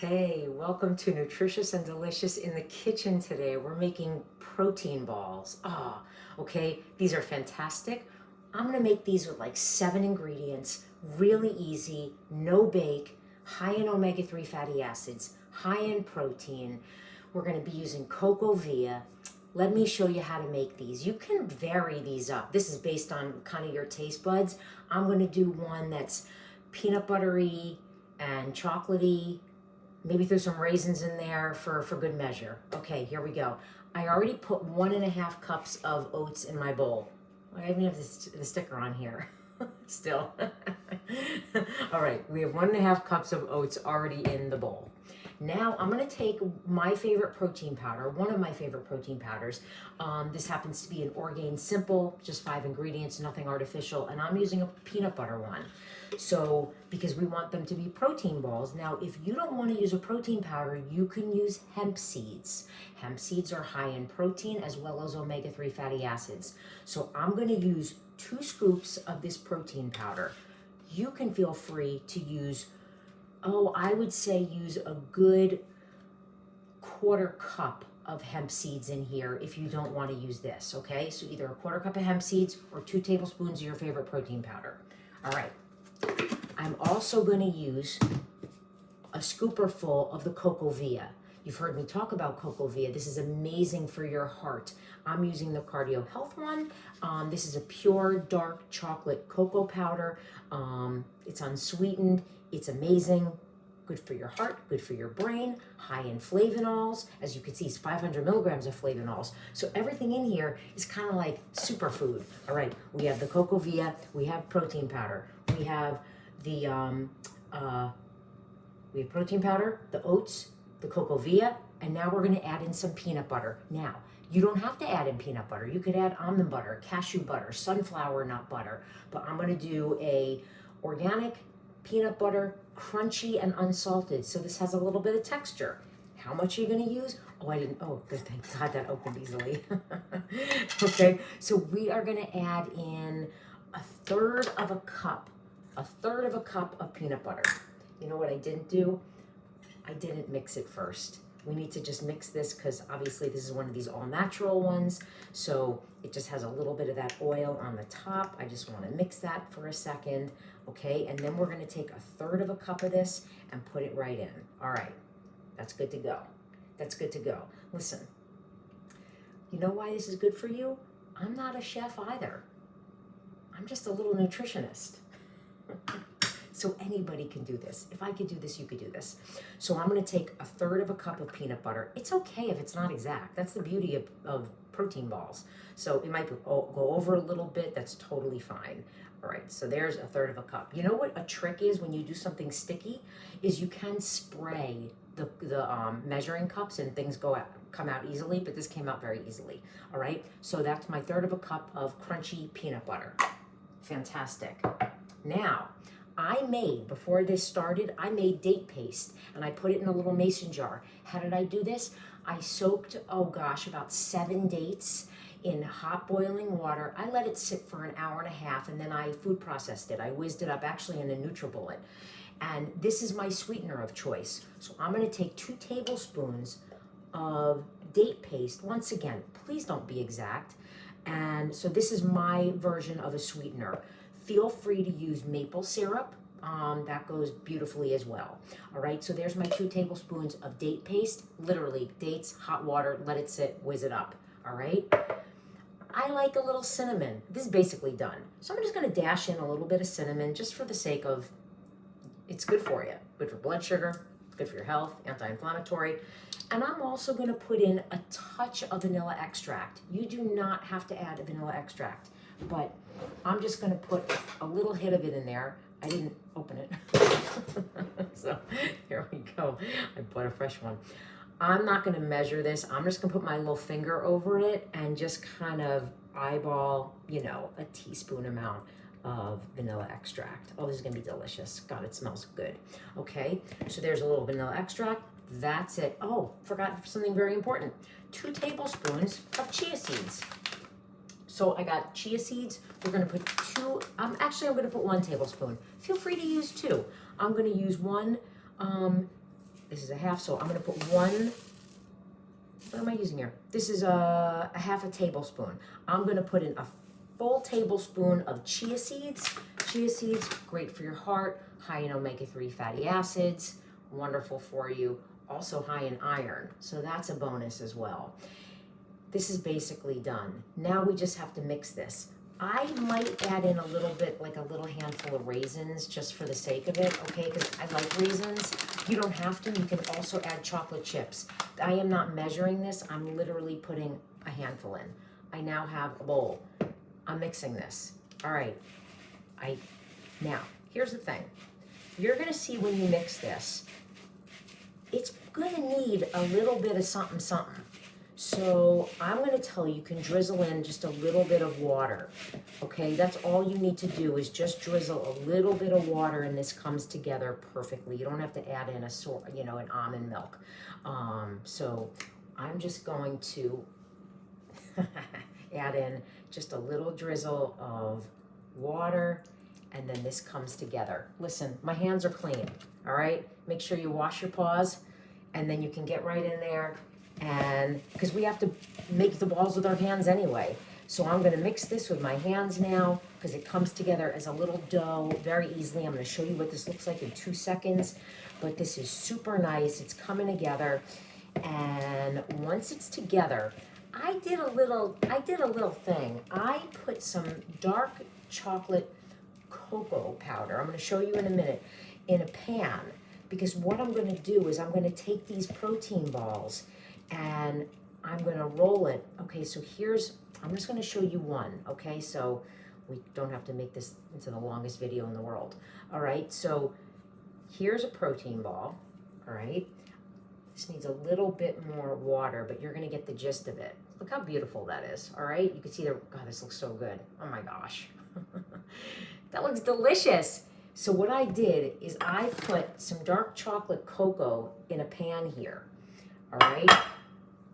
Hey, welcome to Nutritious and Delicious in the Kitchen today. We're making protein balls. Okay, these are fantastic. I'm gonna make these with like 7 ingredients, really easy, no bake, high in omega-3 fatty acids, high in protein. We're gonna be using Cocovia. Let me show you how to make these. You can vary these up. This is based on kind of your taste buds. I'm gonna do one that's peanut buttery and chocolatey. Maybe throw some raisins in there for good measure. Okay, here we go. I already put 1.5 cups of oats in my bowl. I even have the sticker on here still. All right, we have 1.5 cups of oats already in the bowl. Now I'm gonna take my favorite protein powder, one of my favorite protein powders. This happens to be an Orgain Simple, just 5 ingredients, nothing artificial, and I'm using a peanut butter one. So, because we want them to be protein balls. Now, if you don't want to use a protein powder, you can use hemp seeds. Hemp seeds are high in protein as well as omega-3 fatty acids. So I'm going to use 2 scoops of this protein powder. You can feel free to use, I would say use a good 1/4 cup of hemp seeds in here if you don't want to use this, okay? So either a 1/4 cup of hemp seeds or 2 tablespoons of your favorite protein powder. All right. I'm also going to use a scooper full of the Cocovia. You've heard me talk about Cocovia. This is amazing for your heart. I'm using the Cardio Health one. This is a pure dark chocolate cocoa powder. It's unsweetened. It's amazing. Good for your heart, good for your brain, high in flavonols. As you can see, it's 500 milligrams of flavonols. So everything in here is kind of like superfood. All right, we have the Cocovia, we have protein powder, we have the protein powder, the oats, the Cocovia, and now we're going to add in some peanut butter. Now, you don't have to add in peanut butter. You could add almond butter, cashew butter, sunflower nut butter, but I'm going to do a organic peanut butter, crunchy and unsalted. So this has a little bit of texture. How much are you going to use? Good, thank God that opened easily. Okay, so we are going to add in 1/3 of a cup of peanut butter. You know what I didn't do? I didn't mix it first. We need to just mix this because obviously this is one of these all natural ones. So it just has a little bit of that oil on the top. I just want to mix that for a second. Okay, and then we're going to take 1/3 of a cup of this and put it right in. All right, that's good to go. That's good to go. Listen, you know why this is good for you? I'm not a chef either. I'm just a little nutritionist. So anybody can do this. If I could do this, you could do this. So I'm going to take 1/3 of a cup of peanut butter. It's okay if it's not exact. That's the beauty of protein balls. So it might go over a little bit. That's totally fine. All right, so there's 1/3 of a cup. You know what a trick is when you do something sticky? Is you can spray the measuring cups and things come out easily, but this came out very easily. All right, so that's my 1/3 of a cup of crunchy peanut butter. Fantastic. Now, before this started, I made date paste and I put it in a little mason jar. How did I do this? I soaked, about 7 dates in hot boiling water. I let it sit for an hour and a half and then I food processed it. I whizzed it up actually in a NutriBullet. And this is my sweetener of choice. So I'm going to take 2 tablespoons of date paste. Once again, please don't be exact. And so this is my version of a sweetener. Feel free to use maple syrup. That goes beautifully as well. All right, so there's my 2 tablespoons of date paste. Literally, dates, hot water, let it sit, whiz it up. All right. I like a little cinnamon. This is basically done. So I'm just going to dash in a little bit of cinnamon just for the sake of, it's good for you. Good for blood sugar, good for your health, anti-inflammatory. And I'm also going to put in a touch of vanilla extract. You do not have to add a vanilla extract, but I'm just going to put a little hit of it in there. I didn't open it. So here we go. I bought a fresh one. I'm not going to measure this. I'm just going to put my little finger over it and just kind of eyeball, a teaspoon amount of vanilla extract. Oh, this is going to be delicious. God, it smells good. Okay, so there's a little vanilla extract. That's it. Oh, forgot something very important. 2 tablespoons of chia seeds. So I got chia seeds. We're going to put 2, I'm going to put 1 tablespoon. Feel free to use 2. I'm going to use 1 This is a half, so I'm gonna put one, what am I using here? This is a half a tablespoon. I'm gonna put in a full tablespoon of chia seeds. Chia seeds, great for your heart, high in omega-3 fatty acids, wonderful for you, also high in iron, so that's a bonus as well. This is basically done. Now we just have to mix this. I might add in a little bit, like a little handful of raisins just for the sake of it, okay? Because I like raisins. You don't have to. You can also add chocolate chips. I am not measuring this. I'm literally putting a handful in. I now have a bowl. I'm mixing this. All right. Now, here's the thing. You're going to see when you mix this, it's going to need a little bit of something, something. So I'm going to tell you, you can drizzle in just a little bit of water, okay? That's all you need to do is just drizzle a little bit of water and this comes together perfectly. You don't have to add in an almond milk. So I'm just going to add in just a little drizzle of water and then this comes together. Listen, my hands are clean, all right? Make sure you wash your paws and then you can get right in there. And because we have to make the balls with our hands anyway. So I'm going to mix this with my hands now because it comes together as a little dough very easily. I'm going to show you what this looks like in 2 seconds. But this is super nice. It's coming together. And once it's together, I did a little thing. I put some dark chocolate cocoa powder. I'm going to show you in a minute in a pan. Because what I'm going to do is I'm going to take these protein balls and I'm gonna roll it. Okay, so I'm just gonna show you one, okay? So we don't have to make this into the longest video in the world. All right, so here's a protein ball, all right? This needs a little bit more water, but you're gonna get the gist of it. Look how beautiful that is, all right? You can see God, this looks so good. Oh my gosh. That looks delicious. So what I did is I put some dark chocolate cocoa in a pan here, all right?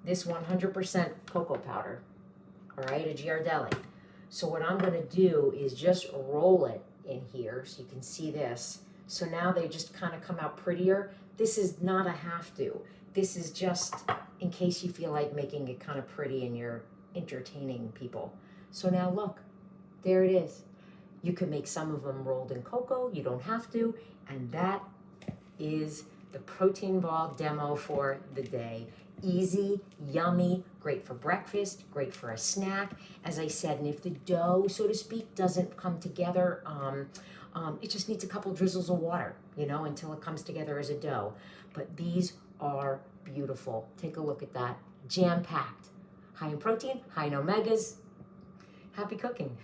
This 100% cocoa powder, all right, a Giardelli. So what I'm gonna do is just roll it in here so you can see this. So now they just kind of come out prettier. This is not a have to. This is just in case you feel like making it kind of pretty and you're entertaining people. So now look, there it is. You can make some of them rolled in cocoa, you don't have to, and that is the protein ball demo for the day. Easy, yummy, great for breakfast, great for a snack. As I said, and if the dough, so to speak, doesn't come together, it just needs a couple drizzles of water, until it comes together as a dough. But these are beautiful. Take a look at that. Jam-packed. High in protein, high in omegas. Happy cooking.